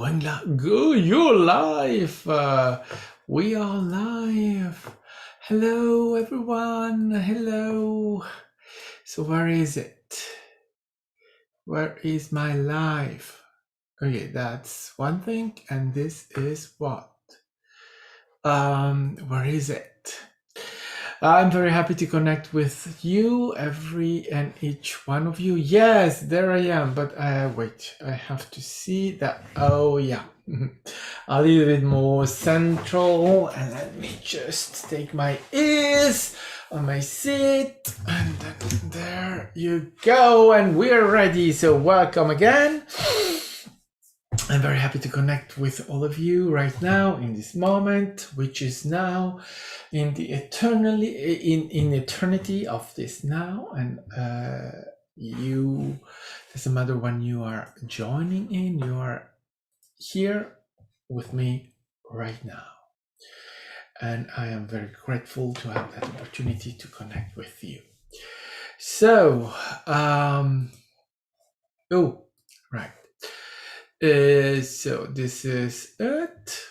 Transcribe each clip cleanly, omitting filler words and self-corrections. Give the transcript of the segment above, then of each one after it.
Go, you're live. We are live. Hello, everyone. Hello. So where is it? Where is my live? Okay, that's one thing, and this is what? Where is it? I'm very happy to connect with you, every and each one of you. Yes, there I am, but wait, I have to see that. Oh, yeah. A little bit more central, and let me just take my ears on my seat, and then there you go, and we're ready. So welcome again. I'm very happy to connect with all of you right now in this moment, which is now in the eternity of this now, and you doesn't matter when you are joining in, you are here with me right now, and I am very grateful to have that opportunity to connect with you. So right. So this is it.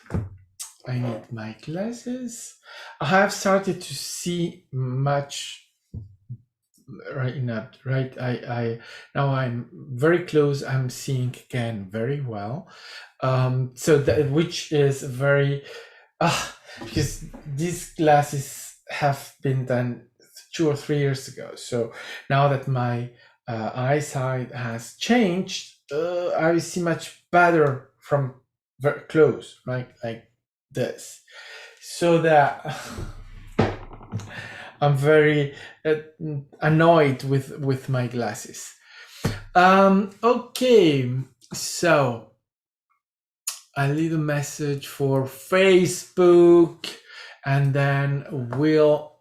I need my glasses. I have started to see much right now. Right, I now I'm very close. I'm seeing again very well. So that which is very because these glasses have been done 2 or 3 years ago. So now that my eyesight has changed, I see much better from very close, right? Like this. So that I'm very annoyed with my glasses. Okay, so a little message for Facebook, and then we'll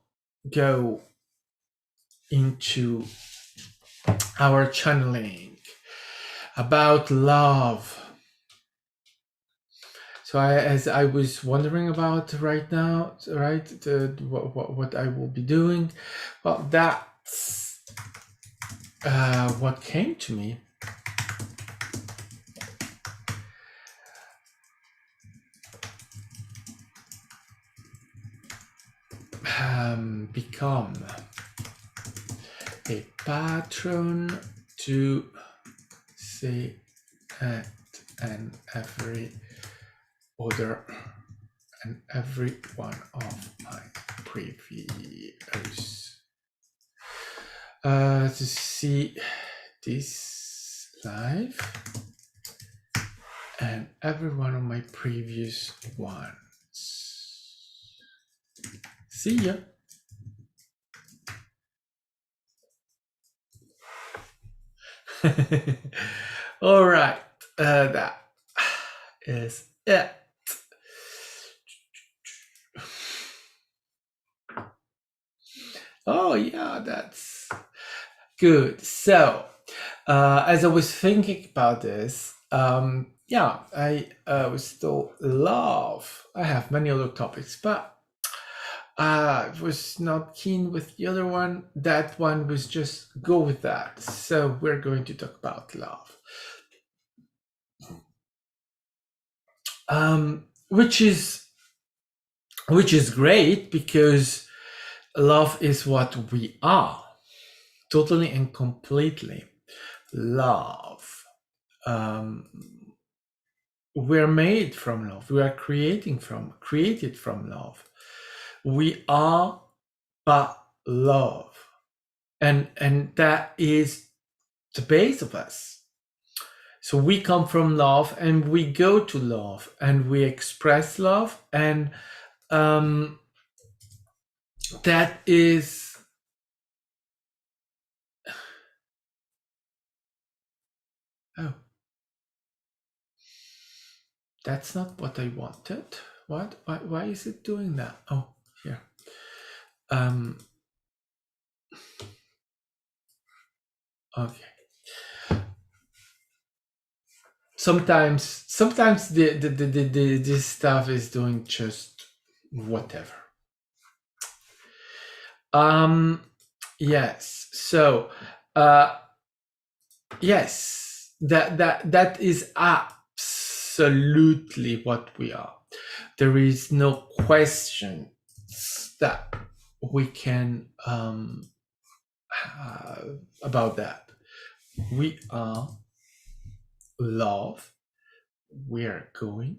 go into our channeling about love. So as I was wondering about right now, right, what I will be doing, well, that's what came to me. Become a patron to say at and every other and every one of my previous to see this live and every one of my previous ones. See ya. All right, that is it. Oh yeah, that's good. So as I was thinking about this, yeah, I was still love. I have many other topics, but I was not keen with the other one. That one was just go with that. So we're going to talk about love, which is great because love is what we are, totally and completely. Love. We're made from love. We are created from love. We are but love, and that is the base of us. So we come from love, and we go to love, and we express love, and that is that's not what I wanted. What? Why is it doing that? Oh, here. Okay. Sometimes this stuff is doing just whatever. Yes. So yes, that is apps. absolutely what we are. There is no question that we can about that. We are love. We are going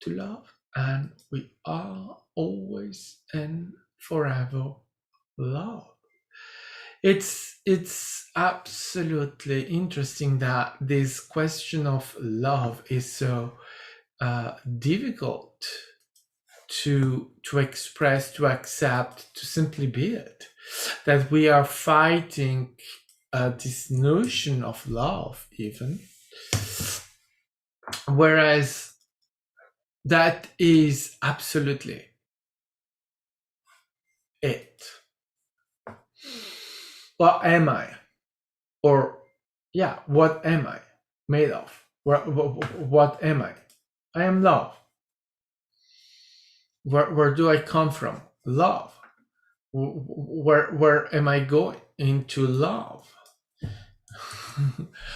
to love, and we are always and forever love. It's absolutely interesting that this question of love is so difficult to express, to accept, to simply be it. That we are fighting this notion of love, even, whereas that is absolutely it. What am I? Or, yeah, what am I made of? What am I? I am love. Where do I come from? Love. Where am I going? Into love.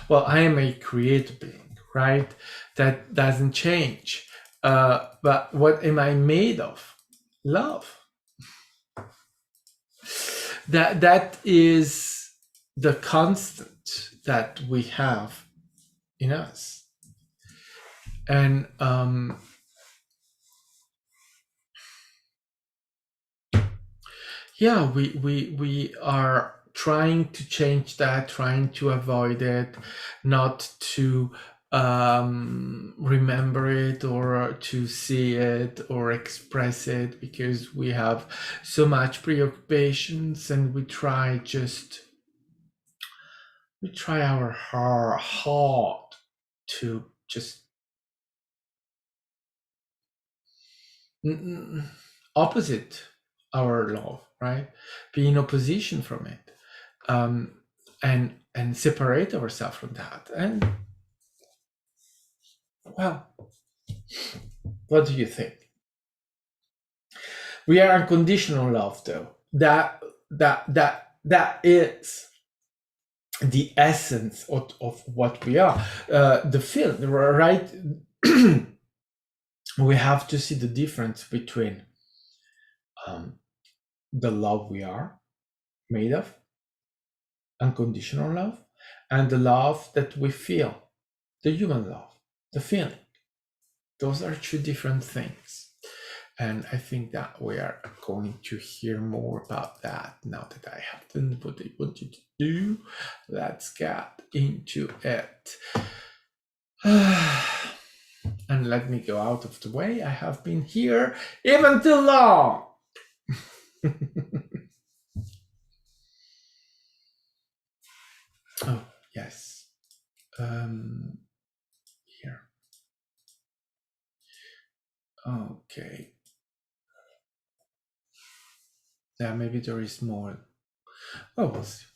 Well, I am a created being, right? That doesn't change. But what am I made of? Love. That is the constant that we have in us. And yeah, we are trying to change that, trying to avoid it, not to remember it or to see it or express it, because we have so much preoccupations, and we try our hard to just opposite our love, right? Be in opposition from it, and separate ourselves from that. And, well, what do you think? We are unconditional love, though. That is the essence of what we are. The film, right? We have to see the difference between the love we are made of, unconditional love, and the love that we feel, the human love, the feeling. Those are two different things. And I think that we are going to hear more about that now that I have done what I wanted to do. Let's get into it. And let me go out of the way. I have been here even too long. Oh, yes. Here. Okay. Yeah, maybe there is more. Oh, we'll see.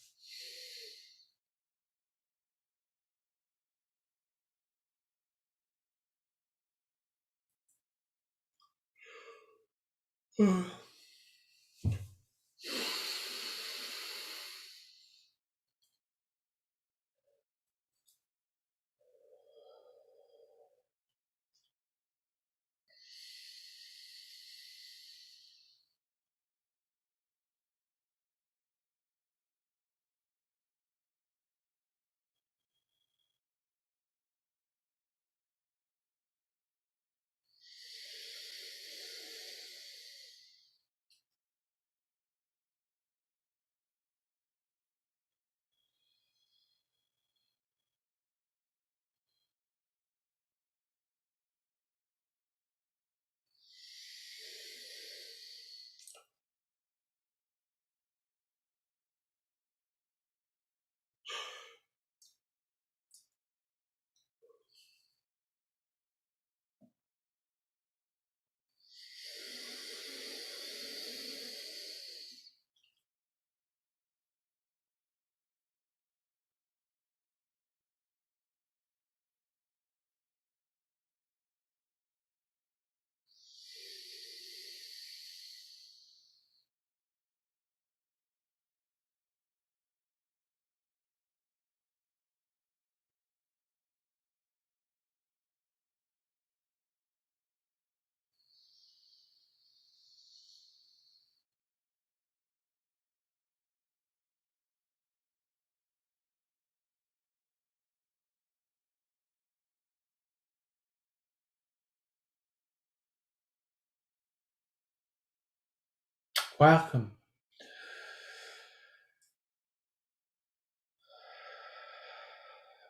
Welcome.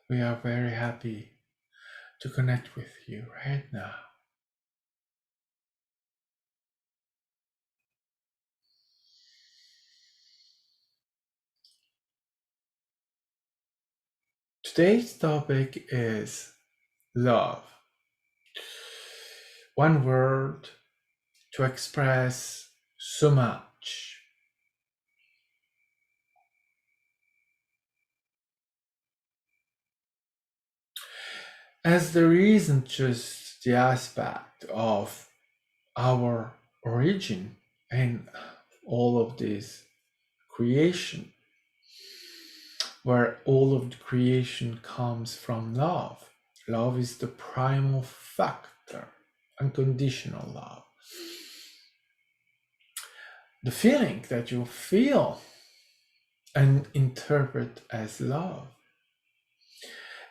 We are very happy to connect with you right now. Today's topic is love. One word to express so much. As there isn't just the aspect of our origin and all of this creation, where all of the creation comes from love. Love is the primal factor, unconditional love. The feeling that you feel and interpret as love.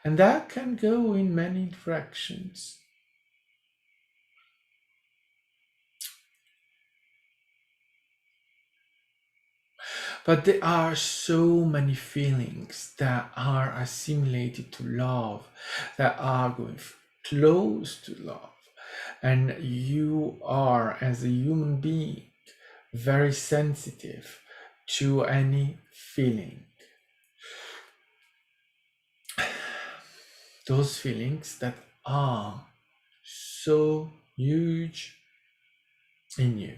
And that can go in many directions. But there are so many feelings that are assimilated to love, that are going close to love. And you are, as a human being, very sensitive to any feeling. Those feelings that are so huge in you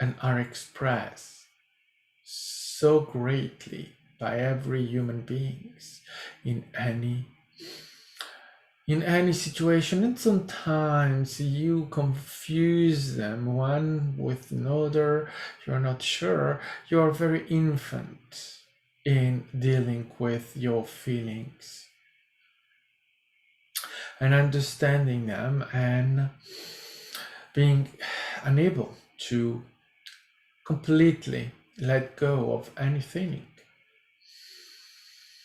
and are expressed so greatly by every human being in any situation, and sometimes you confuse them one with another. You're not sure. You're very infant in dealing with your feelings and understanding them and being unable to completely let go of any feeling,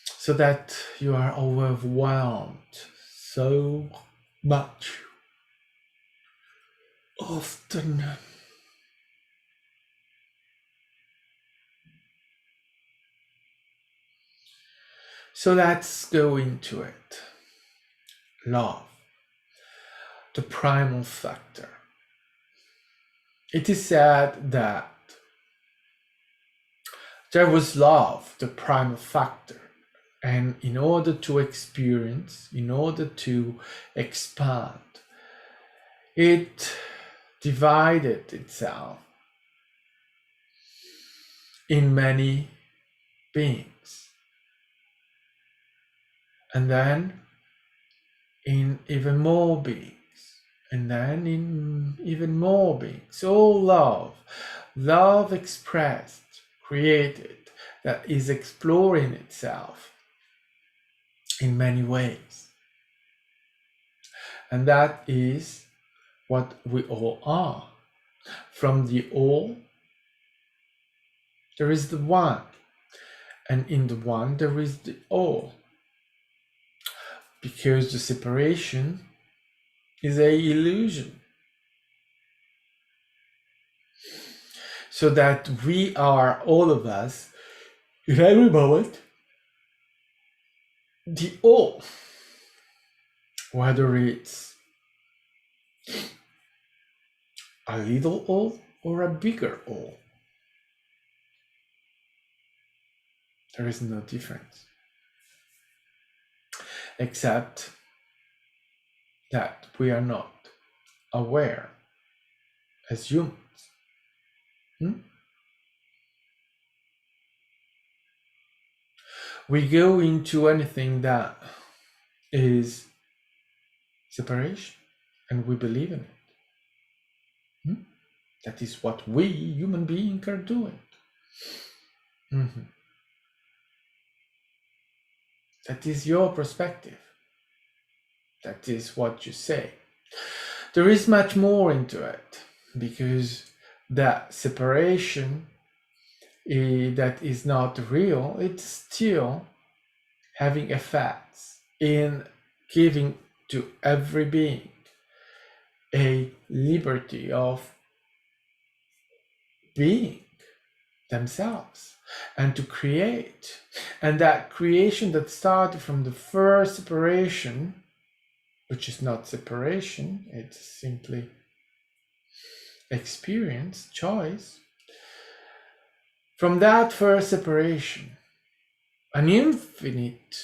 so that you are overwhelmed so much often. So let's go into it. Love, the primal factor. It is said that there was love, the primal factor, and in order to experience, in order to expand, it divided itself in many beings, and then in even more beings, and then in even more beings. All love expressed, created, that is exploring itself in many ways. And that is what we all are. From the all, there is the one, and in the one, there is the all. Because the separation is a illusion. So that we are, all of us, in every moment, the all. Whether it's a little all or a bigger all. There is no difference. Except that we are not aware as humans. We go into anything that is separation and we believe in it. That is what we human beings are doing. That is your perspective. That is what you say. There is much more into it, because that separation that is not real, it's still having effects in giving to every being a liberty of being themselves and to create. And that creation that started from the first separation, which is not separation, it's simply experience, choice. From that first separation, an infinite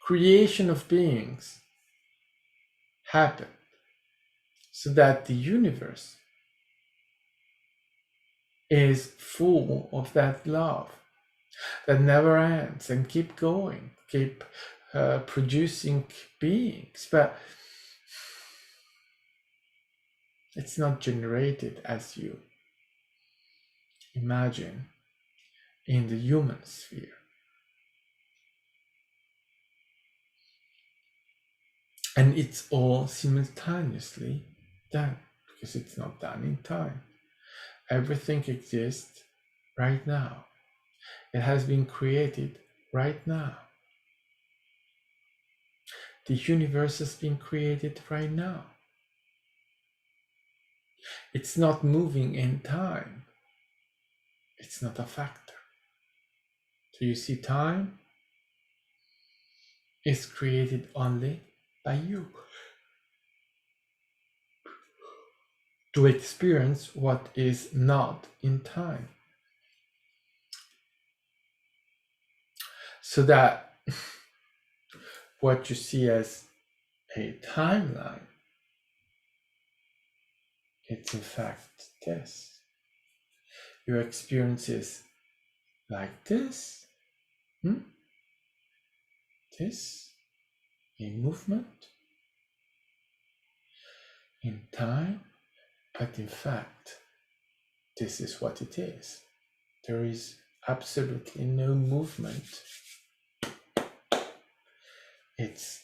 creation of beings happened, so that the universe is full of that love that never ends and keep going, keep producing beings. But it's not generated as you imagine in the human sphere. And it's all simultaneously done, because it's not done in time. Everything exists right now. It has been created right now. The universe has been created right now. It's not moving in time. It's not a factor. So you see, time is created only by you to experience what is not in time. So that what you see as a timeline, it's in fact this. Your experiences like this, this, in movement, in time, but in fact, this is what it is. There is absolutely no movement. It's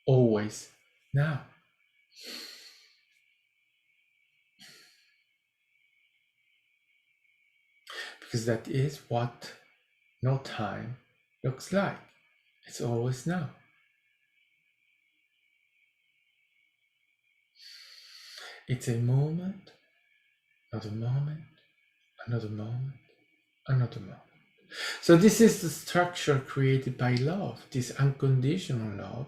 always now. Because that is what no time looks like. It's always now. It's a moment, another moment, another moment, another moment. So this is the structure created by love, this unconditional love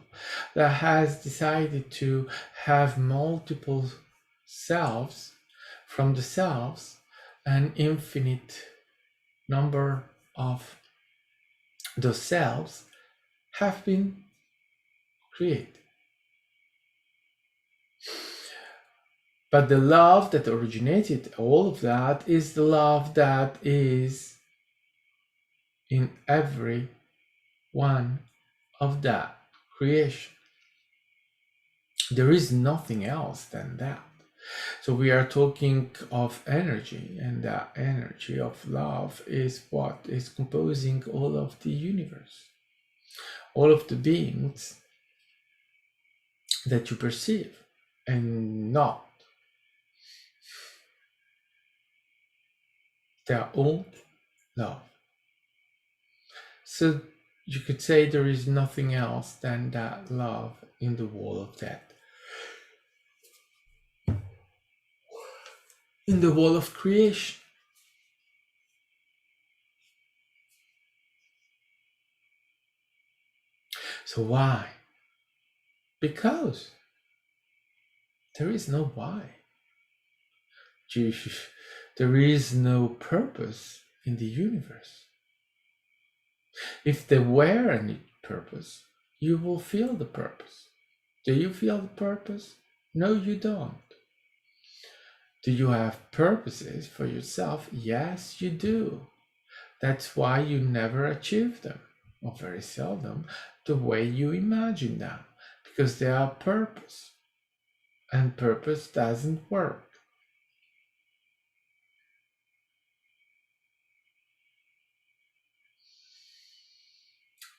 that has decided to have multiple selves. From the selves, an infinite number of those selves have been created. But the love that originated all of that is the love that is in every one of that creation. There is nothing else than that. So we are talking of energy, and that energy of love is what is composing all of the universe, all of the beings that you perceive, and not. They are all love. So you could say there is nothing else than that love in the wall of death. In the wall of creation. So why? Because there is no why. There is no purpose in the universe. If there were any purpose, you will feel the purpose. Do you feel the purpose? No, you don't. Do you have purposes for yourself? Yes, you do. That's why you never achieve them, or very seldom, the way you imagine them, because they are purpose, and purpose doesn't work.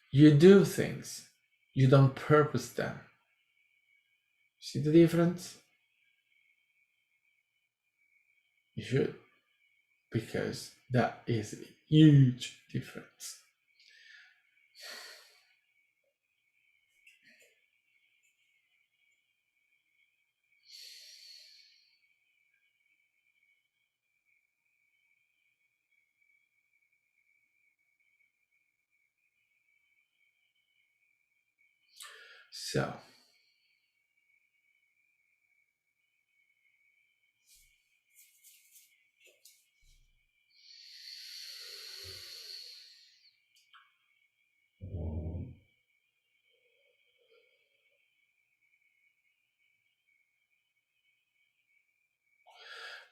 You do things, you don't purpose them. See the difference? You should, because that is a huge difference. So,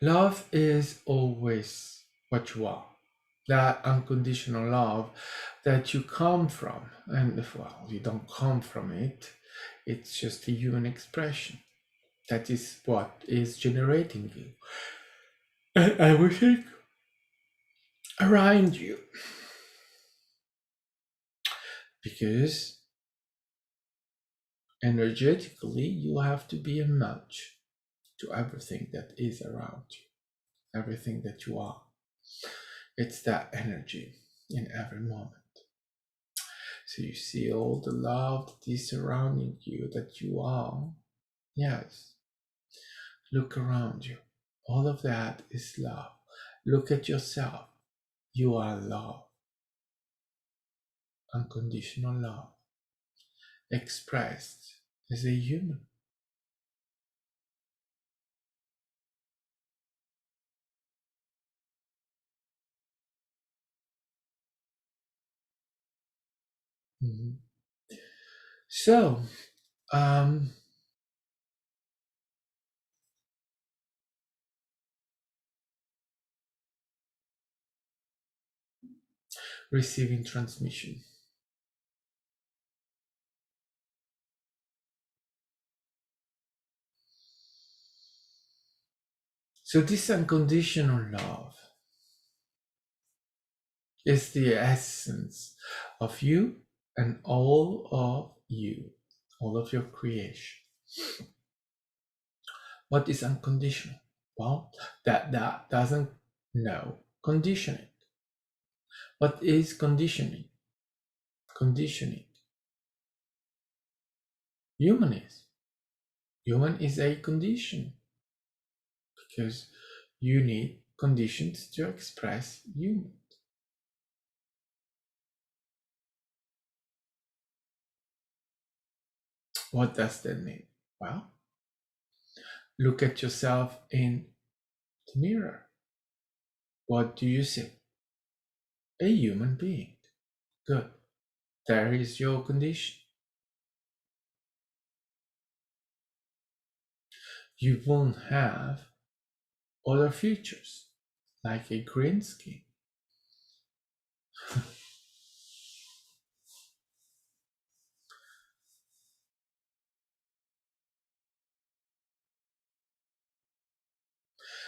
love is always what you are. That unconditional love that you come from. And if, well, you don't come from it, it's just a human expression. That is what is generating you. And everything around you. Because energetically, you have to be a match to everything that is around you, everything that you are. It's that energy in every moment. So you see all the love that is surrounding you, that you are. Yes. Look around you. All of that is love. Look at yourself. You are love. Unconditional love. Expressed as a human. Mhm. So, um, receiving transmission. So, this unconditional love is the essence of you and all of you, all of your creation. What is unconditional? Well, that doesn't know conditioning. What is conditioning? Conditioning. Human is. Human is a condition because you need conditions to express human. What does that mean? Well, look at yourself in the mirror. What do you see? A human being. Good. There is your condition. You won't have other features like a green skin.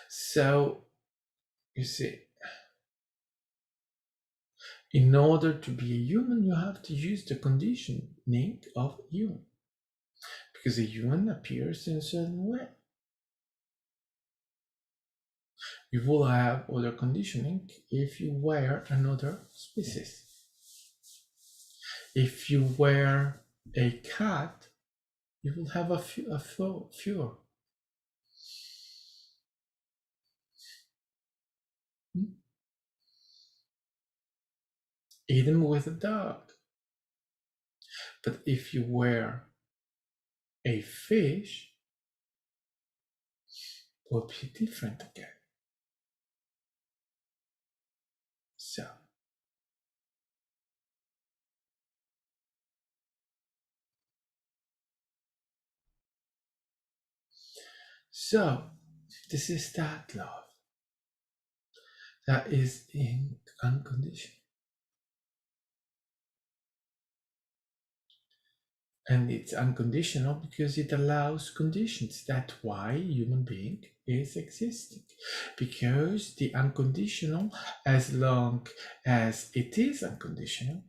So, you see, in order to be a human, you have to use the conditioning of human because a human appears in a certain way. You will have other conditioning if you wear another species. If you wear a cat, you will have a fur. Even with a dog. But if you wear a fish, it will be different again. So, this is that love that is in unconditional. And it's unconditional because it allows conditions. That's why human being is existing. Because the unconditional, as long as it is unconditional,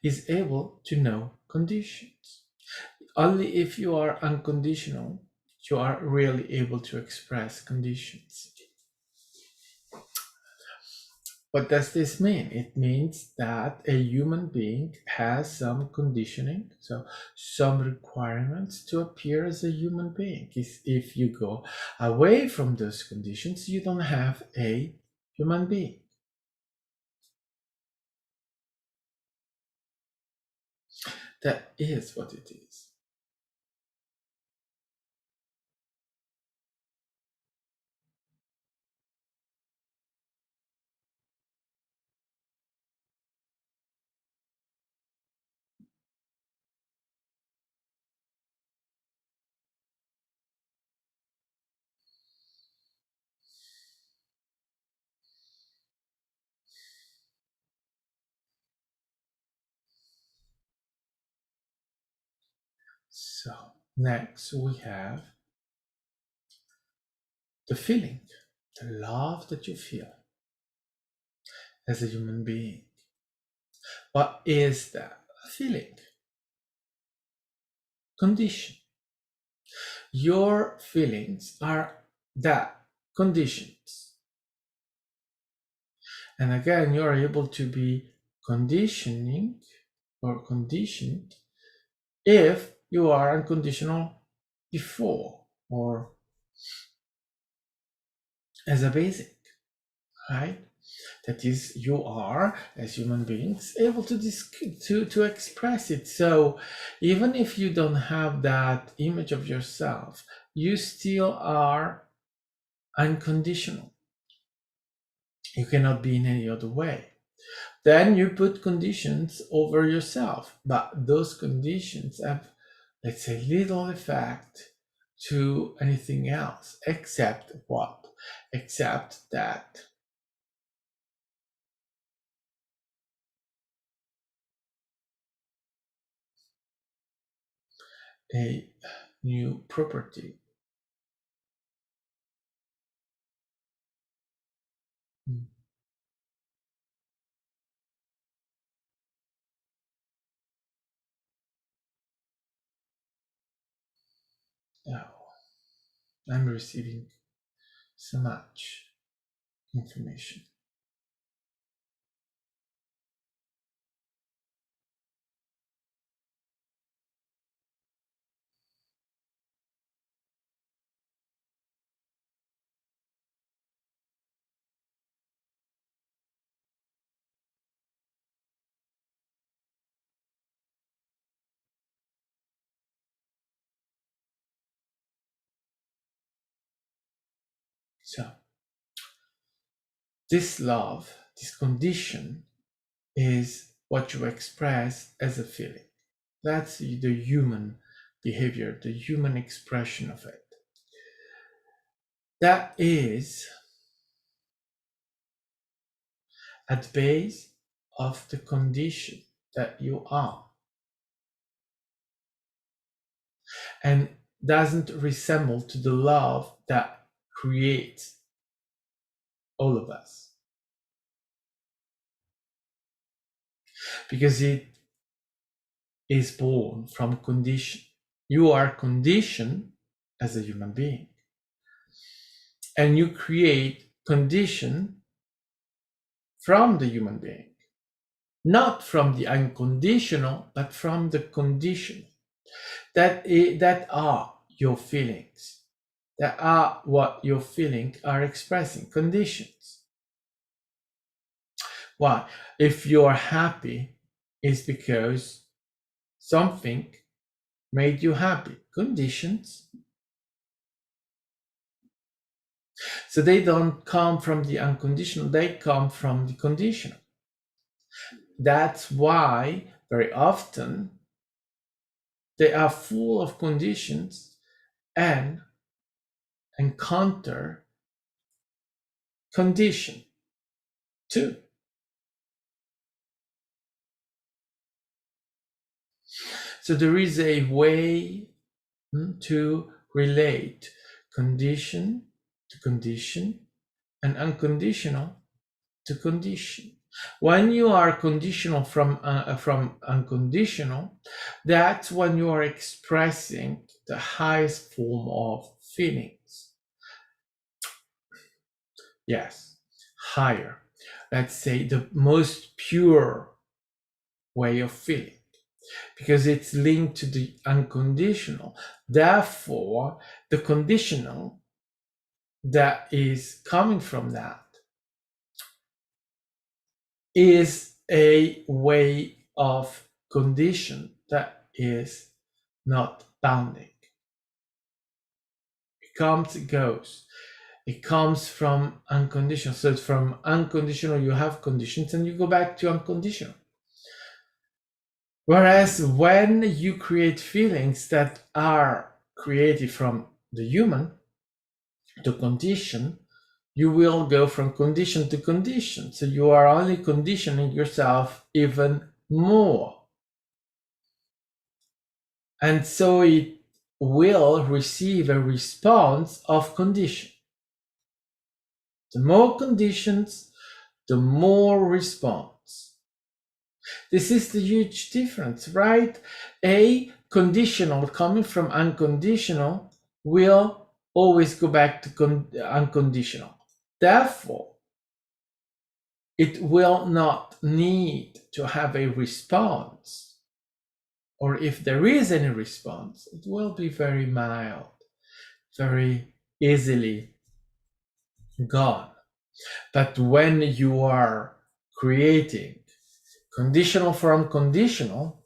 is able to know conditions. Only if you are unconditional, you are really able to express conditions. What does this mean? It means that a human being has some conditioning, so some requirements to appear as a human being. If you go away from those conditions, you don't have a human being. That is what it is. So next we have the feeling, the love that you feel as a human being. What is that feeling? Condition. Your feelings are that conditions. And again, you're able to be conditioning or conditioned if you are unconditional before or as a basic, right? That is, you are, as human beings, able to express it. So even if you don't have that image of yourself, you still are unconditional. You cannot be in any other way. Then you put conditions over yourself, but those conditions have, let's say, little effect to anything else, except what? Except that a new property. Oh, I'm receiving so much information. So this love, this condition, is what you express as a feeling. That's the human behavior, the human expression of it. That is at the base of the condition that you are, and doesn't resemble to the love that creates all of us, because it is born from condition. You are conditioned as a human being, and you create condition from the human being, not from the unconditional, but from the conditional. That are your feelings. That are what your feelings are expressing, conditions. Why? If you are happy, it's because something made you happy. Conditions. So they don't come from the unconditional, they come from the conditional. That's why very often they are full of conditions and encounter condition too. So there is a way to relate condition to condition and unconditional to condition. When you are conditional from unconditional, that's when you are expressing the highest form of feelings. Yes, higher. Let's say the most pure way of feeling, because it's linked to the unconditional. Therefore, the conditional that is coming from that is a way of condition that is not bounding. It comes, it goes. It comes from unconditional. So it's from unconditional, you have conditions, and you go back to unconditional. Whereas when you create feelings that are created from the human to condition, you will go from condition to condition. So you are only conditioning yourself even more. And so it will receive a response of condition. The more conditions, the more response. This is the huge difference, right? A conditional coming from unconditional will always go back to unconditional. Therefore, it will not need to have a response. Or if there is any response, it will be very mild, very easily gone. But when you are creating conditional from conditional,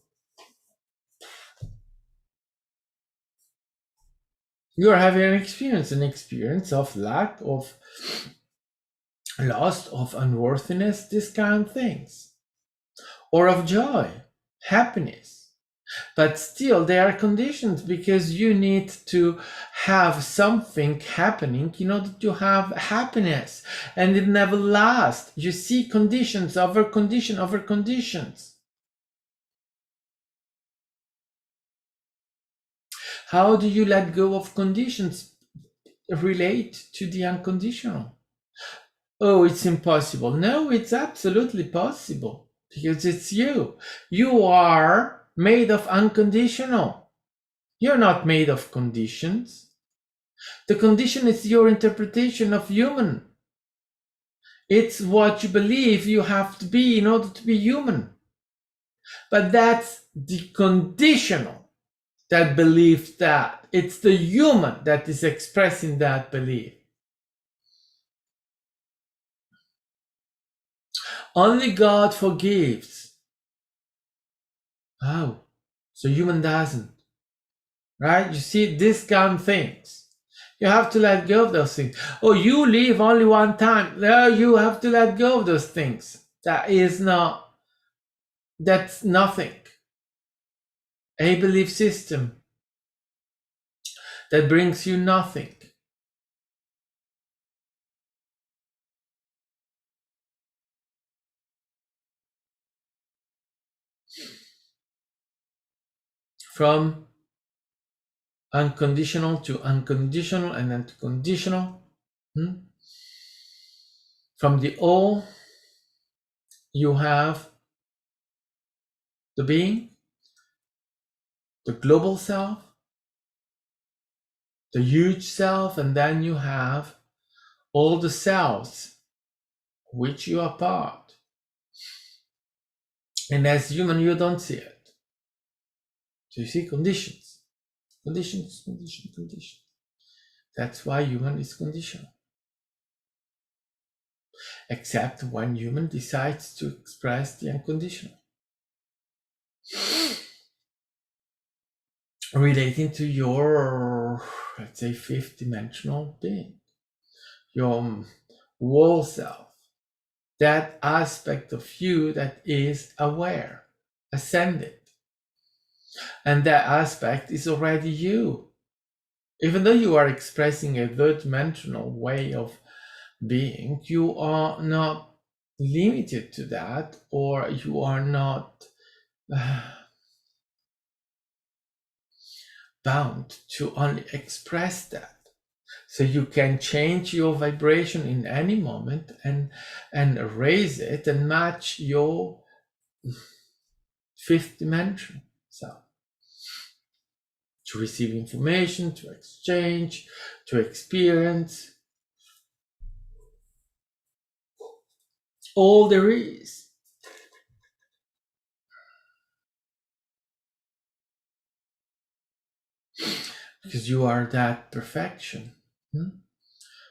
you are having an experience of lack, of loss, of unworthiness, these kind of things, or of joy, happiness. But still, they are conditions because you need to have something happening in order to have happiness, and it never lasts. You see conditions over condition over conditions. How do you let go of conditions relate to the unconditional? Oh, it's impossible. No, it's absolutely possible because it's you. You are made of unconditional. You're not made of conditions. The condition is your interpretation of human. It's what you believe you have to be in order to be human. But that's the conditional that believes that. It's the human that is expressing that belief. Only God forgives. Oh, so human doesn't. Right? You see, these kind of things. You have to let go of those things. Oh, you live only one time. No, you have to let go of those things. That's nothing. A belief system that brings you nothing. From unconditional to unconditional and then to conditional. From the all, you have the being, the global self, the huge self, and then you have all the selves which you are part. And as human, you don't see it. So you see conditions. Conditions, condition, condition. That's why human is conditional. Except when human decides to express the unconditional. Relating to your, let's say, fifth dimensional being, your whole self, that aspect of you that is aware, ascended. And that aspect is already you. Even though you are expressing a third dimensional way of being, you are not limited to that, or you are not bound to only express that. So you can change your vibration in any moment and raise it and match your fifth dimension self. To receive information, to exchange, to experience. All there is. Because you are that perfection.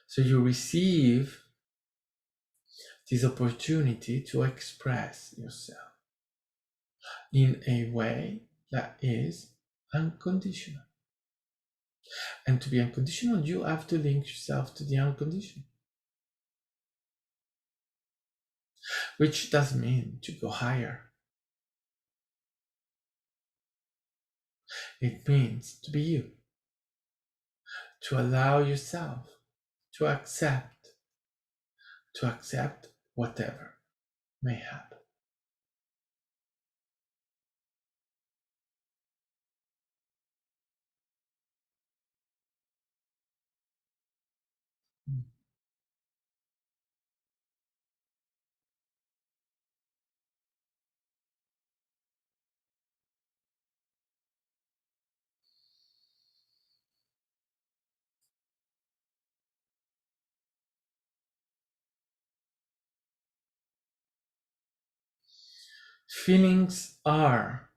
So you receive this opportunity to express yourself in a way that is unconditional. And to be unconditional, you have to link yourself to the unconditional. Which doesn't mean to go higher. It means to be you. To allow yourself to accept whatever may happen. Feelings are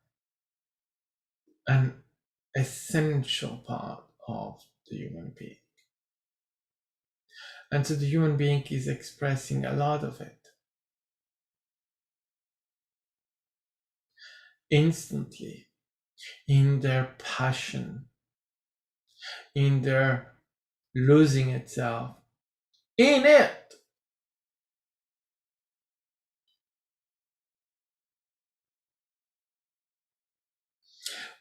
an essential part of the human being. And so the human being is expressing a lot of it instantly in their passion, in their losing itself in it.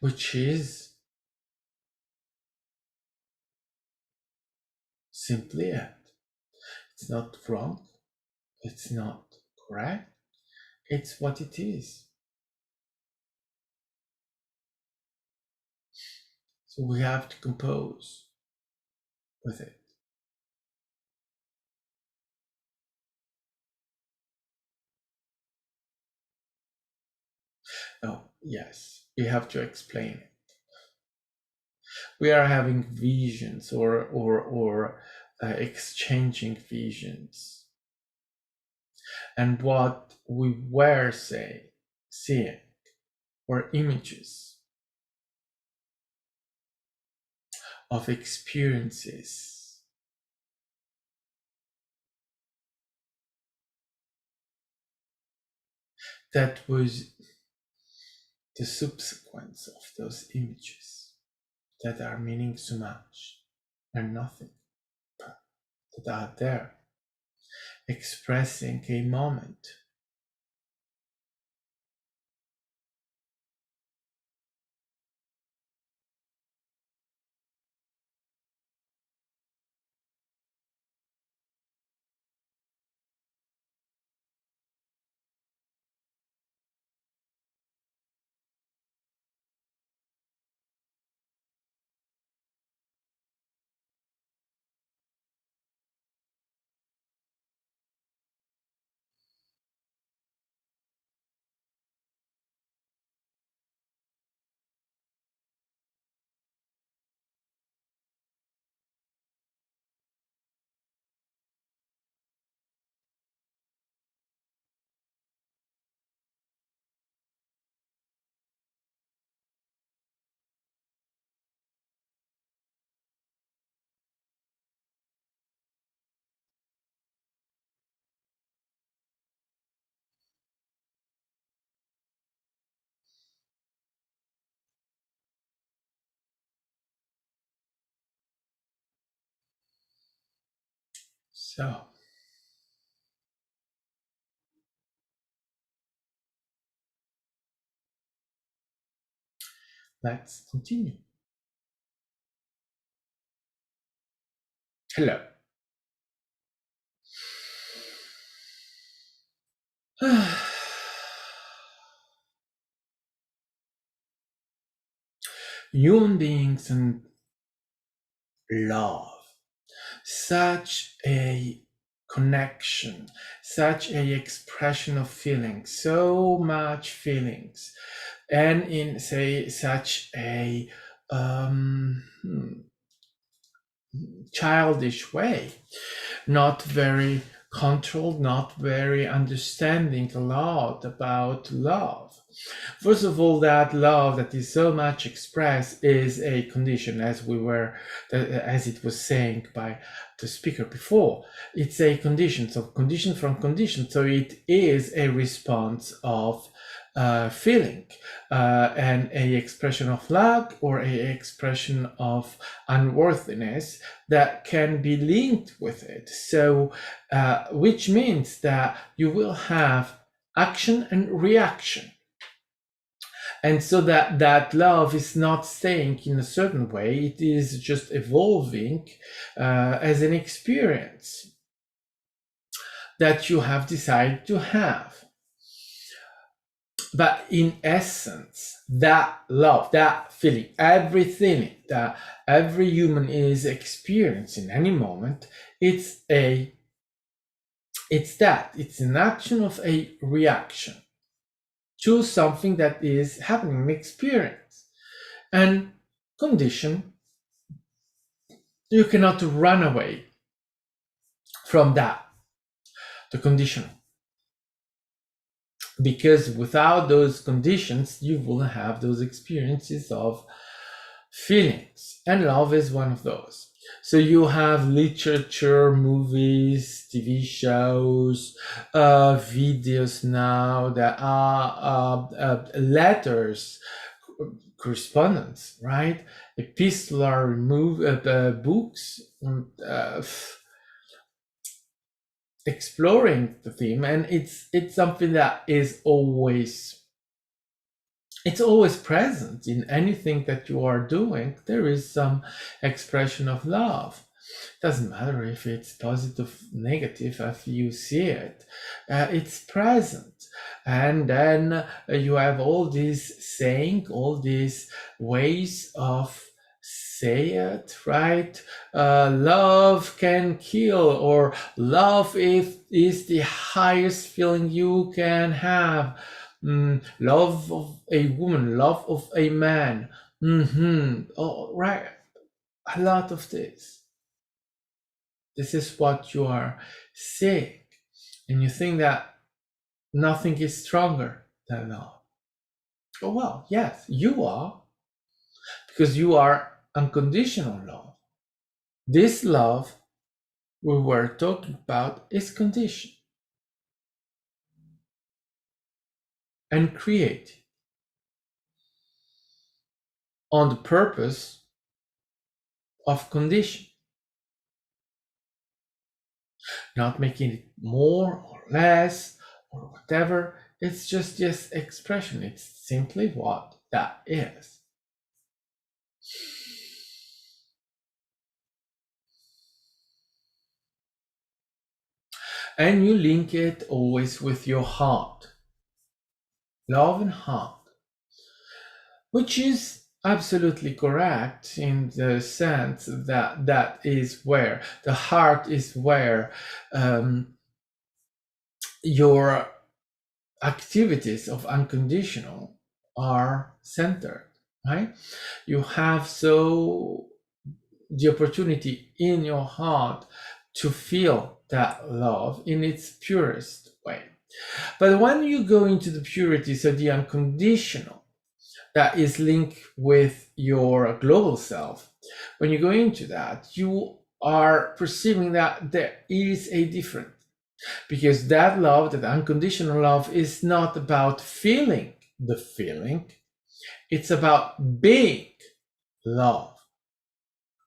Which is simply it. It's not wrong, it's not correct, it's what it is. So we have to compose with it. Oh, yes, we have to explain it. We are having visions or exchanging visions. And what we were seeing were images of experiences that was the subsequence of those images that are meaning so much and nothing, but that are there expressing a moment. So let's continue. Hello. Human beings and love, such a connection, such a expression of feelings, so much feelings, and in say such a childish way, not very controlled, not very understanding a lot about love. First of all, that love that is so much expressed is a condition, as it was saying by the speaker before. It's a condition, so condition from condition. So it is a response of feeling and a expression of love or a expression of unworthiness that can be linked with it. So, which means that you will have action and reaction. And so that love is not staying in a certain way, it is just evolving as an experience that you have decided to have. But in essence, that love, that feeling, everything that every human is experiencing any moment, it's an action of a reaction to something that is happening in experience. And condition, you cannot run away from that, the condition. because without those conditions you wouldn't have those experiences of feelings, and love is one of those. So you have literature, movies, TV shows, videos now that are letters, correspondence, right? Epistolar books, exploring the theme, and it's something that is always, it's always present in anything that you are doing. There is some expression of love. Doesn't matter if it's positive, negative, if you see it, it's present. And then you have all these saying, all these ways of say it, right? Love can kill, or love is the highest feeling you can have. Love of a woman, love of a man. Oh, right. A lot of this. This is what you are saying. And you think that nothing is stronger than love. Oh, well, yes, you are. Because you are unconditional love. This love we were talking about is conditioned and created on the purpose of condition, not making it more or less or whatever. It's just this expression. It's simply what that is. And you link it always with your heart. Love and heart. Which is absolutely correct in the sense that that is where the heart is, where your activities of unconditional are centered, right? You have so the opportunity in your heart to feel that love in its purest way. But when you go into the purity, so the unconditional, that is linked with your global self, when you go into that, you are perceiving that there is a difference. Because that love, that unconditional love, is not about feeling the feeling, it's about being love.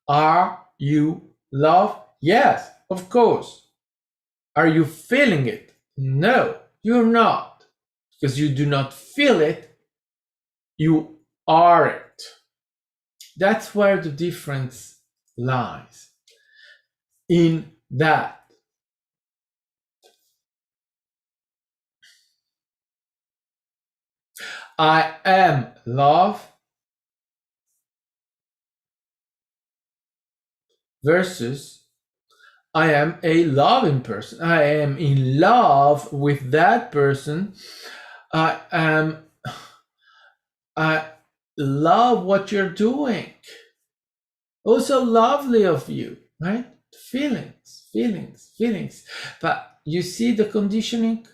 Are you love? Yes, of course. Are you feeling it? No, you're not. Because you do not feel it, you are it. That's where the difference lies. In that. I am love versus I am a loving person. I am in love with that person. I love what you're doing. Also lovely of you, right? Feelings, feelings, feelings. But you see the conditioning?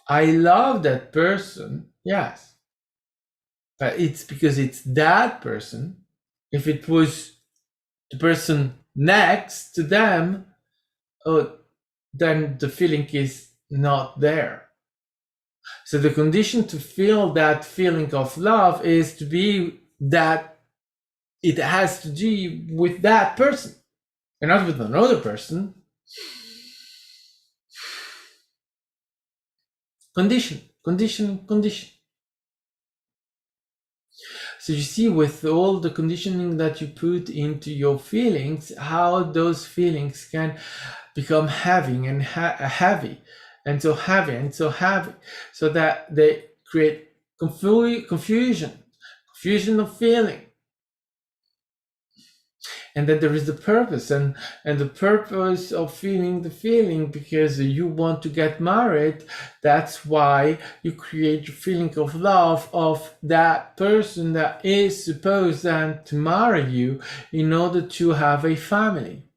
I love that person, yes. But it's because it's that person. If it was the person next to them, oh, then the feeling is not there. So the condition to feel that feeling of love is to be that it has to do with that person and not with another person. Condition, condition, condition. So you see, with all the conditioning that you put into your feelings, how those feelings can become heavy and heavy, and so heavy and so heavy, so that they create confusion of feeling. And then there is the purpose, and the purpose of feeling the feeling, because you want to get married. That's why you create a feeling of love of that person that is supposed then to marry you in order to have a family.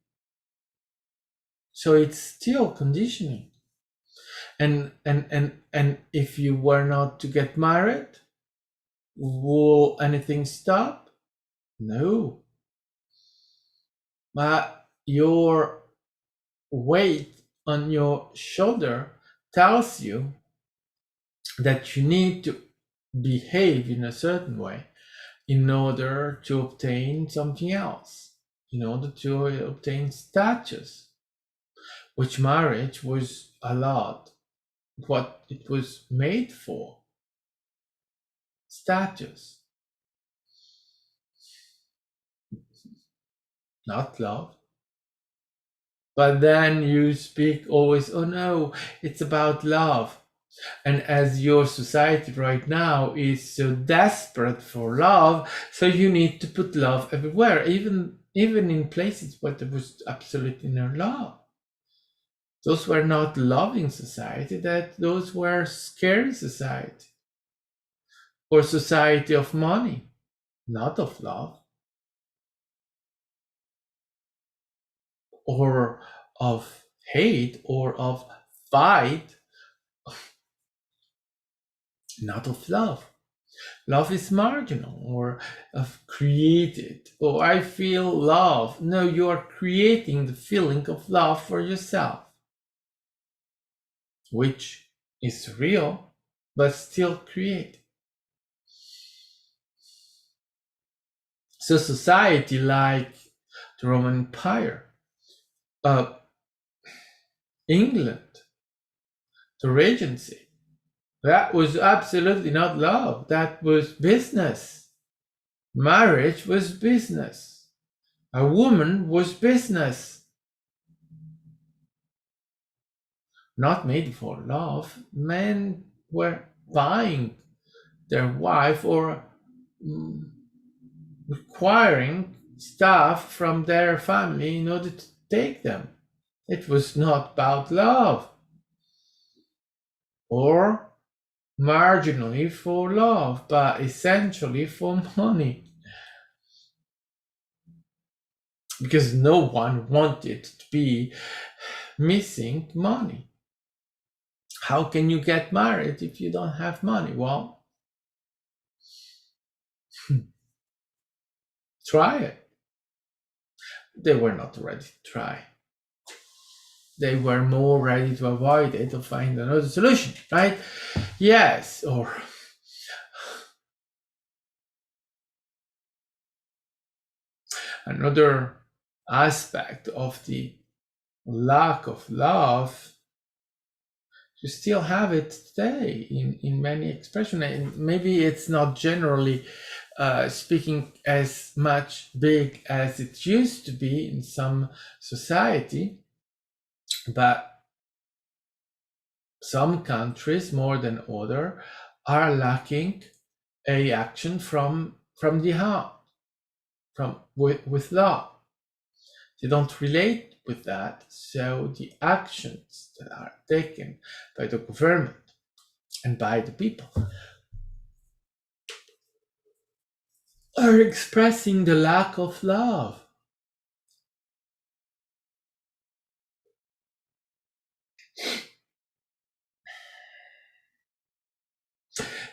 So it's still conditioning. And if you were not to get married, will anything stop? No. But your weight on your shoulder tells you that you need to behave in a certain way in order to obtain something else, in order to obtain status, which marriage was a lot what it was made for, status, not love. But then you speak always, oh no, it's about love. And as your society right now is so desperate for love, so you need to put love everywhere, even in places where there was absolutely no love. Those were not loving society, that those were scary society, or society of money, not of love, or of hate, or of fight, not of love. Love is marginal, or of created, or I feel love. No, you are creating the feeling of love for yourself, which is real, but still created. So society like the Roman Empire, England, the Regency, that was absolutely not love. That was business. Marriage was business. A woman was business. Not made for love. Men were buying their wife, or requiring stuff from their family in order to take them. It was not about love, or marginally for love, but essentially for money. Because no one wanted to be missing money. How can you get married if you don't have money? Well, try it. They were not ready to try. They were more ready to avoid it, to find another solution, right? Yes, or another aspect of the lack of love, you still have it today in many expressions. And maybe it's not generally speaking as much big as it used to be in some society, but some countries more than other are lacking a action from the heart, with love. They don't relate with that, so the actions that are taken by the government and by the people are expressing the lack of love.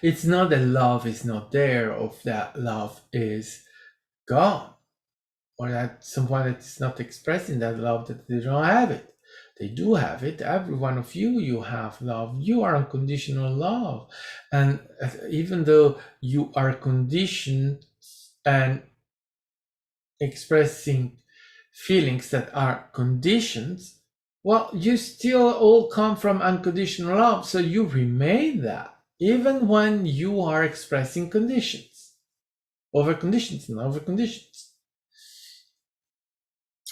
It's not that love is not there, or that love is gone, or that someone that is not expressing that love, that they don't have it. They do have it. Every one of you, you have love. You are unconditional love. And even though you are conditioned and expressing feelings that are conditions, well, you still all come from unconditional love. So you remain that, even when you are expressing conditions, over conditions and over conditions.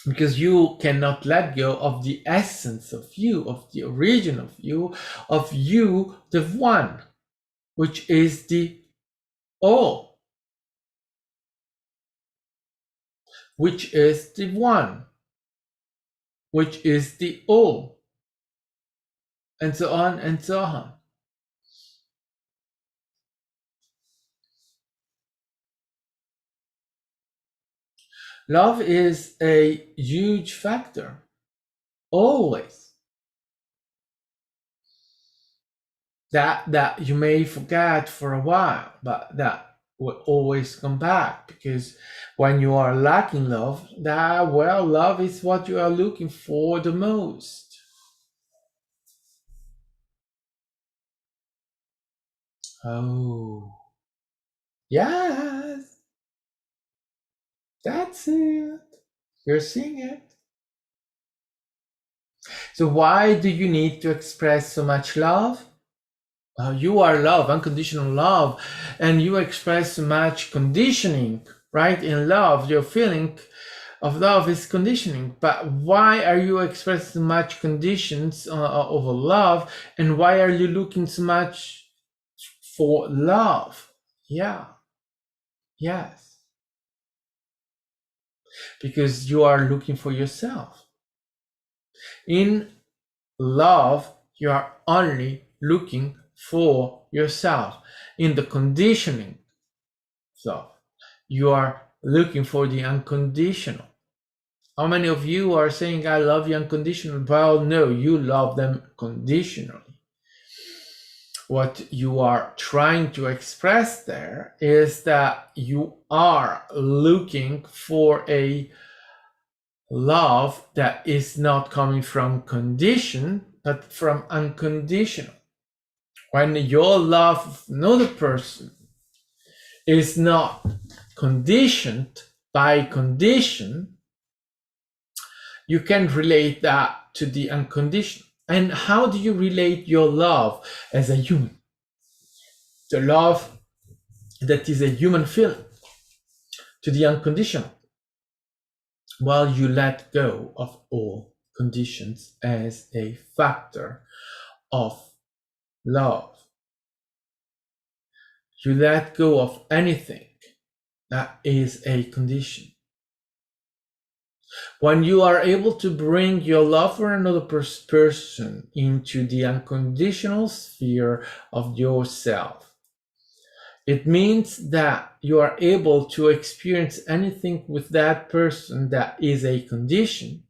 Because you cannot let go of the essence of you, of the origin of you, the one, which is the all, which is the one, which is the all, and so on and so on. Love is a huge factor always. That you may forget for a while, but that will always come back, because when you are lacking love, love is what you are looking for the most. Oh, yes, that's it. You're seeing it. So why do you need to express so much love? You are love, unconditional love, and you express so much conditioning, right? In love, your feeling of love is conditioning. But why are you expressing so much conditions of love, and why are you looking so much for love? Yeah, yes, because you are looking for yourself. In love, you are only looking for yourself. In the conditioning love, you are looking for the unconditional. How many of you are saying, I love you unconditionally? Well, no, you love them conditionally. What you are trying to express there is that you are looking for a love that is not coming from condition, but from unconditional. When your love of another person is not conditioned by condition, you can relate that to the unconditional. And how do you relate your love as a human? The love that is a human feeling to the unconditional. Well, you let go of all conditions as a factor of love. You let go of anything that is a condition. When you are able to bring your love for another person into the unconditional sphere of yourself, it means that you are able to experience anything with that person that is a condition.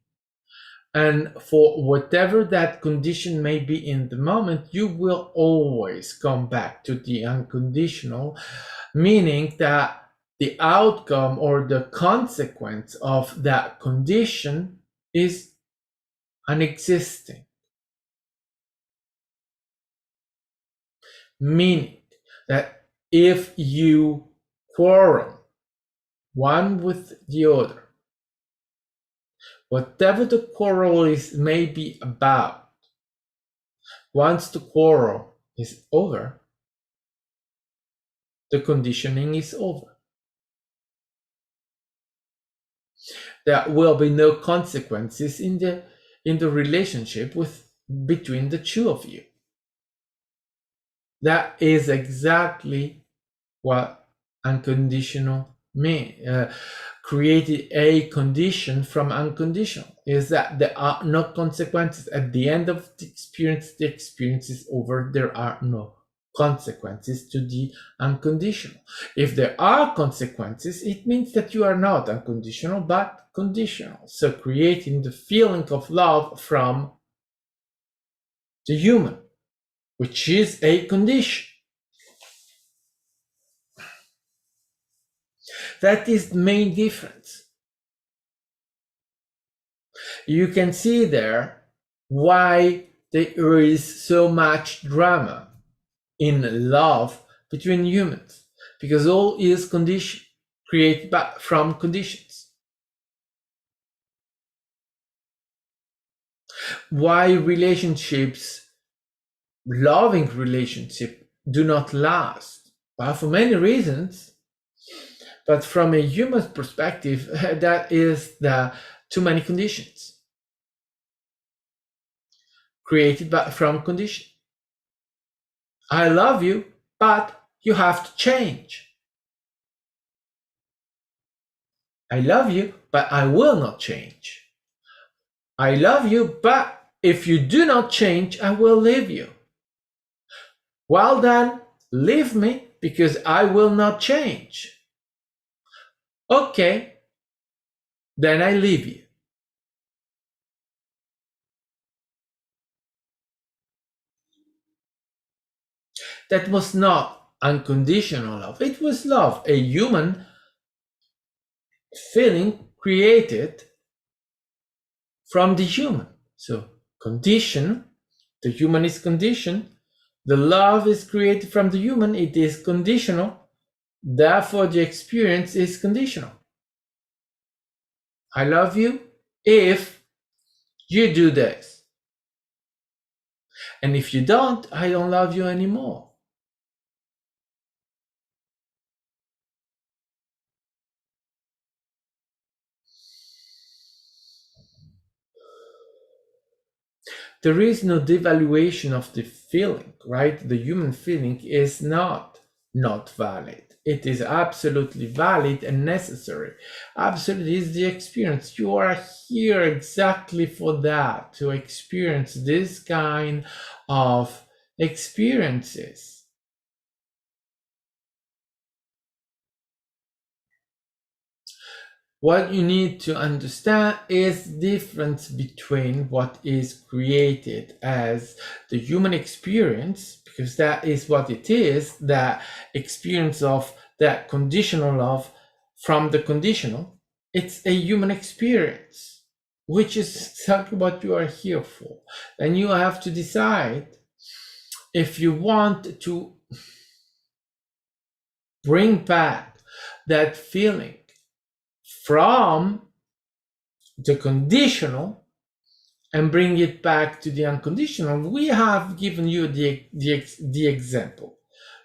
And for whatever that condition may be in the moment, you will always come back to the unconditional, meaning that the outcome or the consequence of that condition is unexisting. Meaning that if you quarrel one with the other, whatever the quarrel may be about, once the quarrel is over, the conditioning is over. There will be no consequences in the relationship between the two of you. That is exactly what unconditional means. Created a condition from unconditional is that there are no consequences. At the end of the experience is over. There are no consequences to the unconditional. If there are consequences, it means that you are not unconditional but conditional. So creating the feeling of love from the human, which is a condition. That is the main difference. You can see there why there is so much drama in love between humans, because all is condition created from conditions. Why relationships, loving relationships, do not last? Well, for many reasons, but from a human perspective, that is the too many conditions created from condition. I love you, but you have to change. I love you, but I will not change. I love you, but if you do not change, I will leave you. Well then, leave me because I will not change. Okay, then I leave you. That was not unconditional love. It was love, a human feeling created from the human. So condition, the human is conditioned. The love is created from the human. It is conditional. Therefore, the experience is conditional. I love you if you do this. And if you don't, I don't love you anymore. There is no devaluation of the feeling, right? The human feeling is not valid. It is absolutely valid and necessary. Absolutely is the experience. You are here exactly for that, to experience this kind of experiences. What you need to understand is the difference between what is created as the human experience, because that is what it is, that experience of that conditional love from the conditional. It's a human experience, which is exactly what you are here for. And you have to decide if you want to bring back that feeling from the conditional and bring it back to the unconditional. We have given you the example.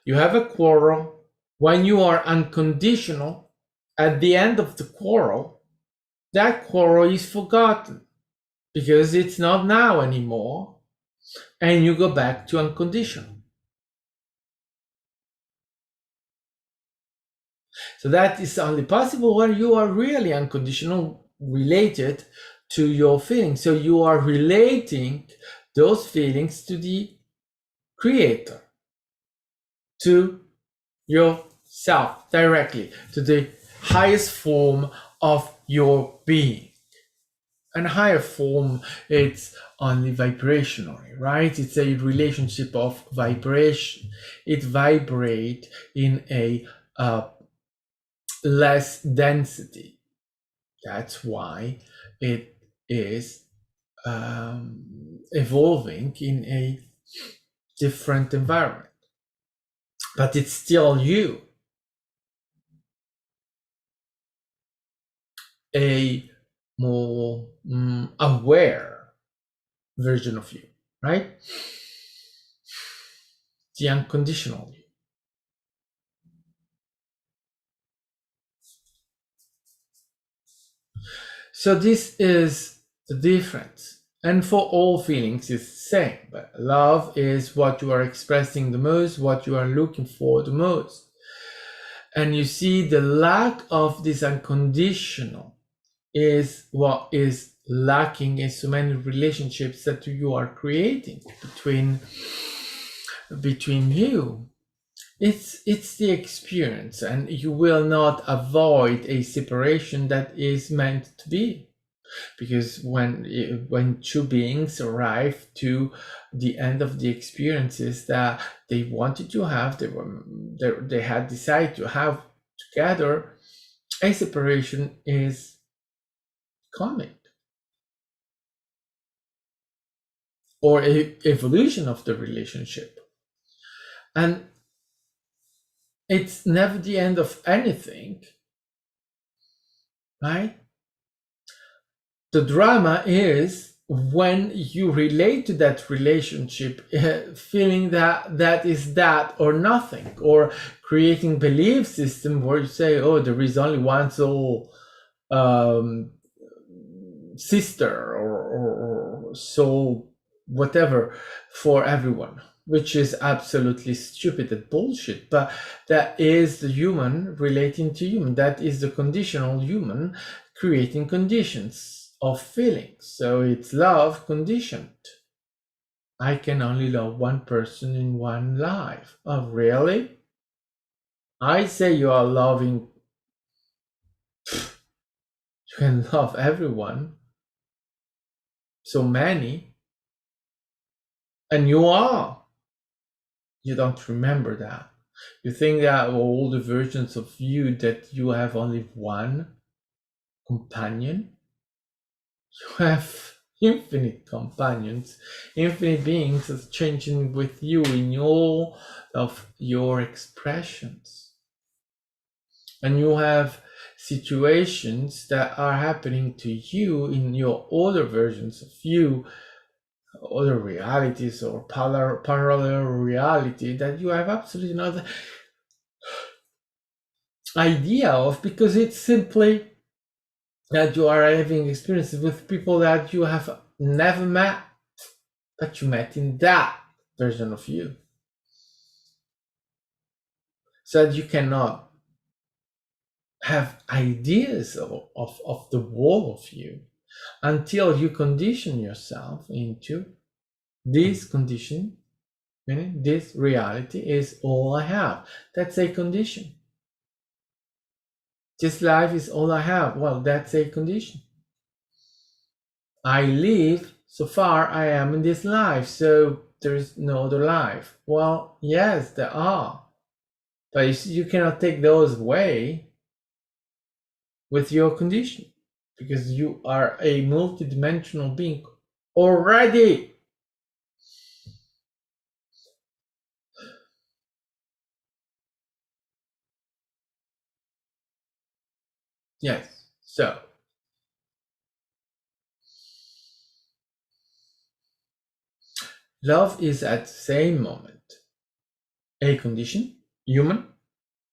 You have a quarrel. When you are unconditional, at the end of the quarrel, that quarrel is forgotten because it's not now anymore, and you go back to unconditional. So that is only possible when you are really unconditional, related to your feelings. So you are relating those feelings to the creator, to yourself directly, to the highest form of your being. And higher form, it's only vibrationally, right? It's a relationship of vibration. It vibrates in a less density. That's why it is evolving in a different environment. But it's still you, a more aware version of you, right? The unconditional you. So this is the difference. And for all feelings, it's the same. But love is what you are expressing the most, what you are looking for the most. And you see, the lack of this unconditional is what is lacking in so many relationships that you are creating between you. It's the experience, and you will not avoid a separation that is meant to be, because when two beings arrive to the end of the experiences that they wanted to have, they had decided to have together, a separation is coming, or a evolution of the relationship. And it's never the end of anything, right? The drama is when you relate to that relationship feeling that is that or nothing, or creating belief system where you say, oh, there is only one soul sister or soul whatever for everyone, which is absolutely stupid and bullshit. But that is the human relating to human. That is the conditional human creating conditions of feelings. So it's love conditioned. I can only love one person in one life. Oh, really? I say you are loving. You can love everyone. So many. And you are. You don't remember that. You think that all the versions of you, that you have only one companion. You have infinite companions, infinite beings that's changing with you in all of your expressions. And you have situations that are happening to you in your other versions of you, other realities or parallel reality that you have absolutely no idea of, because it's simply that you are having experiences with people that you have never met, but you met in that version of you. So that you cannot have ideas of the whole of you until you condition yourself into this condition, meaning this reality is all I have. That's a condition. This life is all I have. Well, that's a condition. I live, so far I am in this life, so there's no other life. Well, yes, there are. But you cannot take those away with your condition, because you are a multidimensional being already. Yes. So love is at the same moment a condition, human,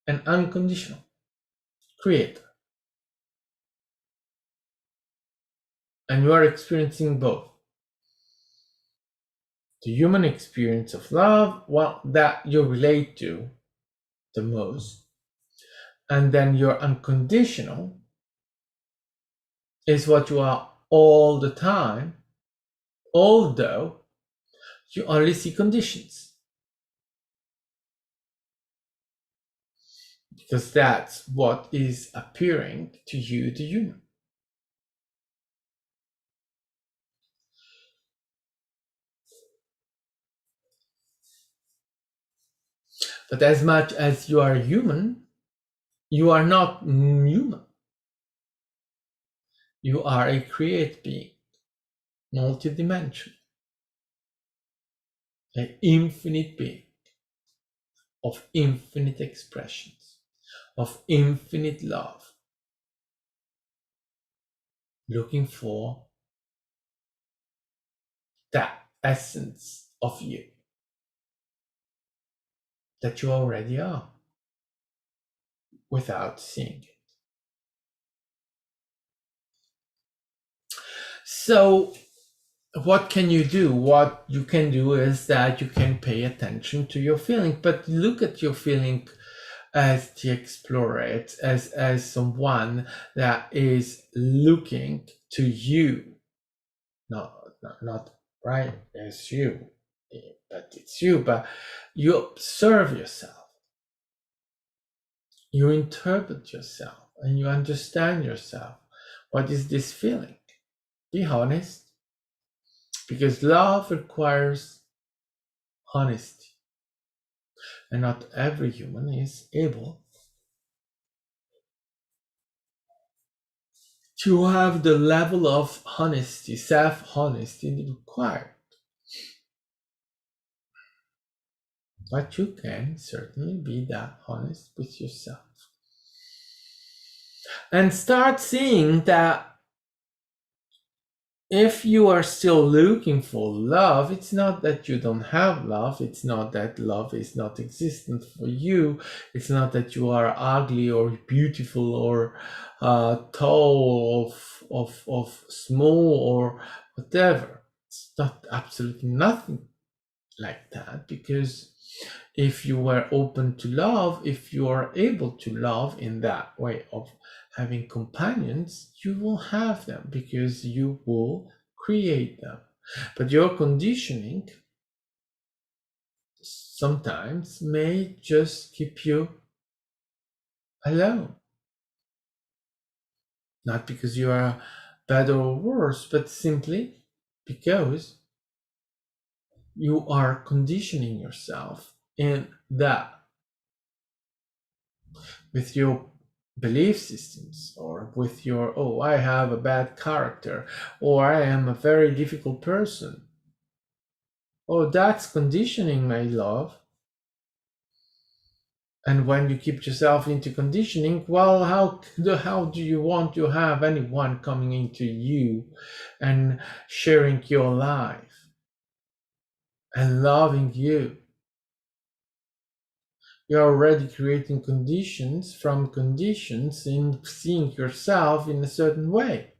and unconditional, creator. And you are experiencing both. The human experience of love, well, that you relate to the most. And then your unconditional is what you are all the time, although you only see conditions. Because that's what is appearing to you, the human. But as much as you are human, you are not human. You are a create being, multidimensional, an infinite being of infinite expressions, of infinite love, looking for that essence of you that you already are without seeing it. So what can you do? What you can do is that you can pay attention to your feeling, but look at your feeling as the explorer, as someone that is looking to you, not right as you, but it's you, but you observe yourself, you interpret yourself, and you understand yourself. What is this feeling? Be honest, because love requires honesty, and not every human is able to have the level of honesty, self-honesty required. But you can certainly be that honest with yourself. And start seeing that if you are still looking for love, it's not that you don't have love. It's not that love is not existent for you. It's not that you are ugly or beautiful or tall of small or whatever. It's not absolutely nothing like that, because if you were open to love, if you are able to love in that way of having companions, you will have them because you will create them. But your conditioning sometimes may just keep you alone. Not because you are better or worse, but simply because you are conditioning yourself in that with your belief systems, or with your, oh, I have a bad character, or I am a very difficult person. Oh, that's conditioning, my love. And when you keep yourself into conditioning, well, how do you want to have anyone coming into you and sharing your life and loving you? You're already creating conditions from conditions in seeing yourself in a certain way.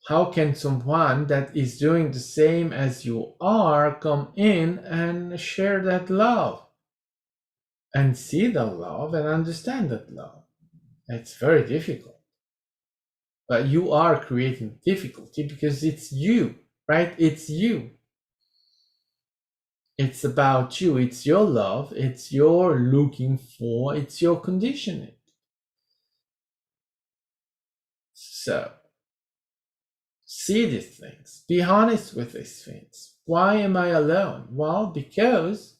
How can someone that is doing the same as you are come in and share that love and see the love and understand that love? It's very difficult. But you are creating difficulty because it's you, right? It's you. It's about you. It's your love. It's your looking for. It's your conditioning. So, see these things. Be honest with these things. Why am I alone? Well, because,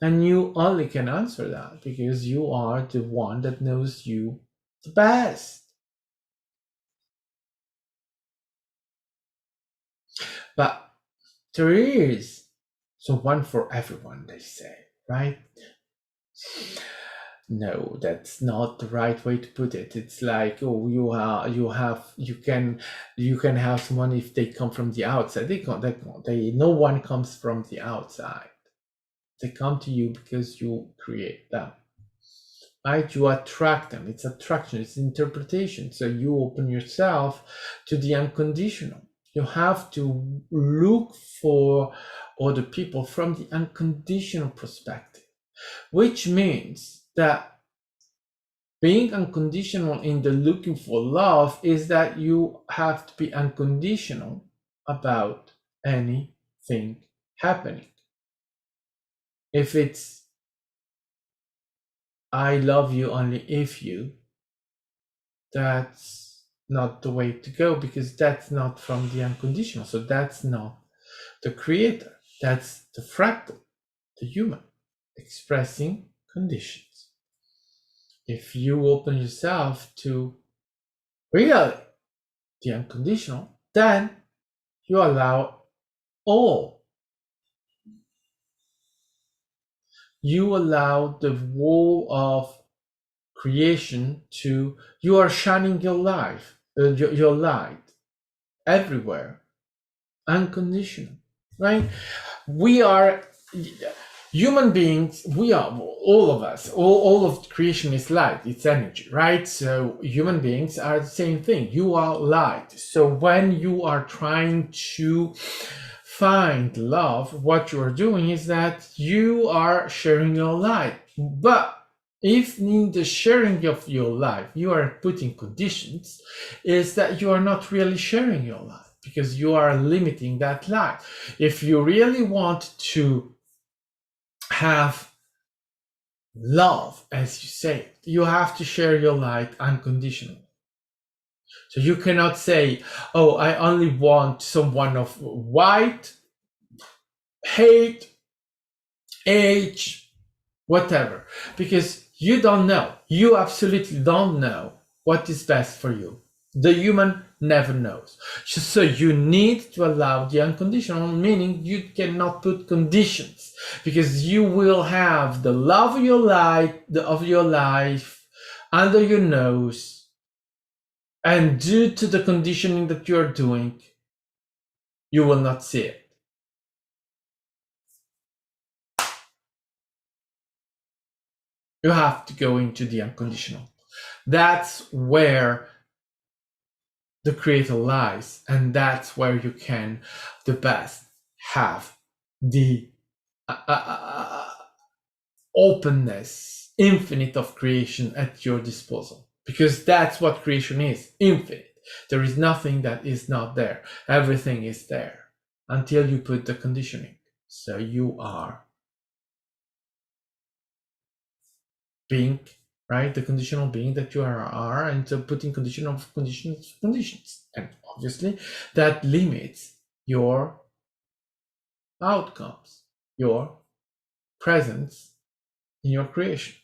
and you only can answer that because you are the one that knows you the best. But there is someone for everyone, they say, right? No, that's not the right way to put it. It's like, oh, you can have someone if they come from the outside. No one comes from the outside. They come to you because you create them, right? You attract them. It's attraction, it's interpretation. So you open yourself to the unconditional. You have to look for other people from the unconditional perspective, which means that being unconditional in the looking for love is that you have to be unconditional about anything happening. If it's I love you only if you, that's not the way to go, because that's not from the unconditional. So that's not the creator. That's the fractal, the human, expressing conditions. If you open yourself to really the unconditional, then you allow all. You allow the wall of creation to, you are shining your life, your light everywhere, unconditional, right? We are human beings. We are, all of us, all of creation is light, it's energy, right? So human beings are the same thing. You are light. So when you are trying to find love, what you are doing is that you are sharing your light. But if in the sharing of your life you are putting conditions, is that you are not really sharing your life, because you are limiting that light. If you really want to have love, as you say, you have to share your light unconditionally. So you cannot say, oh, I only want someone of white, hate, age, whatever, because you don't know. You absolutely don't know what is best for you. The human never knows. So you need to allow the unconditional, meaning you cannot put conditions, because you will have the love of your life under your nose, and due to the conditioning that you're doing, you will not see it. You have to go into the unconditional. That's where the creator lies, and that's where you can the best have the openness, infinite of creation at your disposal, because that's what creation is, infinite. There is nothing that is not there. Everything is there until you put the conditioning. So you are being, right, the conditional being that you are, and so putting conditions, and obviously that limits your outcomes, your presence in your creation.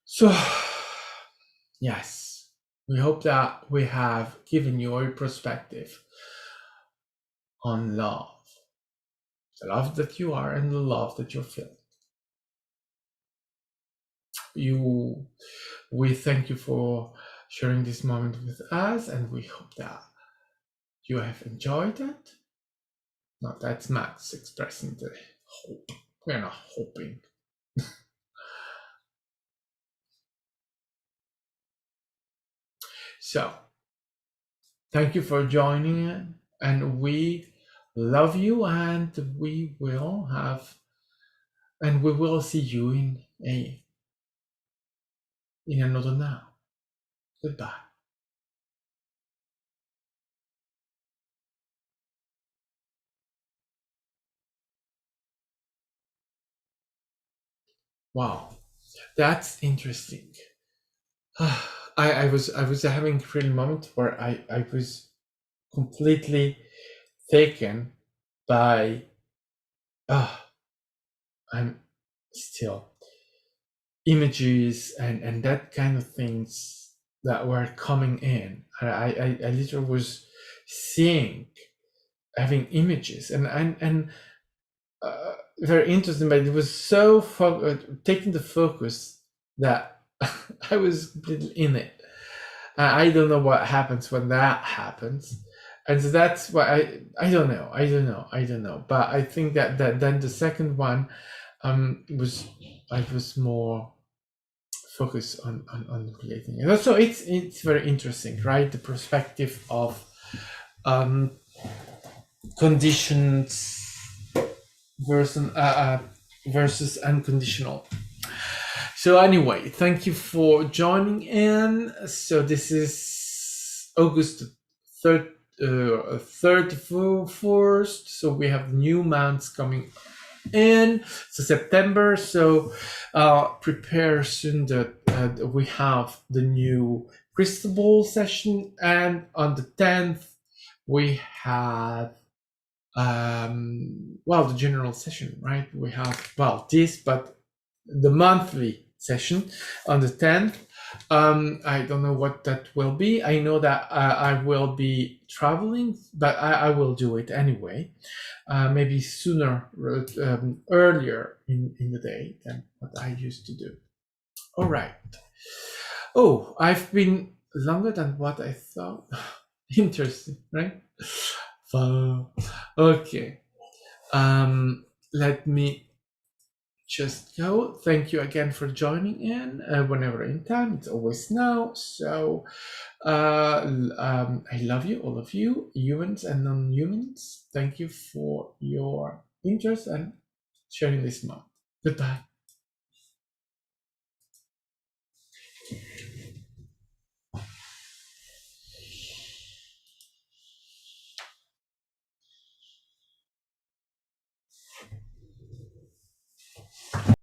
So, yes, we hope that we have given you a perspective on love, the love that you are and the love that you're feeling. We thank you for sharing this moment with us, and we hope that you have enjoyed it. No, that's Max expressing the hope. We're not hoping. So, thank you for joining in, and we love you, and we will see you in another now. Goodbye. Wow, that's interesting. I was having a real moment where I was completely taken by I'm still images and that kind of things that were coming in. I literally was seeing, having images and very interesting, but it was so taking the focus that I was completely in it. I don't know what happens when that happens, and so that's why I don't know. But I think that then the second one was I was more focused on creating, and also it's very interesting, right? The perspective of conditions versus unconditional. So anyway, thank you for joining in. So this is August 31st. So we have new months coming in. So September. So prepare soon that we have the new crystal ball session, and on the 10th we have the general session, right? We have this, but the monthly session on the 10th. I don't know what that will be. I know that I will be traveling, but I will do it anyway. Maybe sooner, earlier in the day than what I used to do. All right. Oh, I've been longer than what I thought. Interesting, right? Okay. Let me just go. Thank you again for joining in. Whenever in time, it's always now. So I love you, all of you, humans and non-humans. Thank you for your interest and sharing this moment. Goodbye.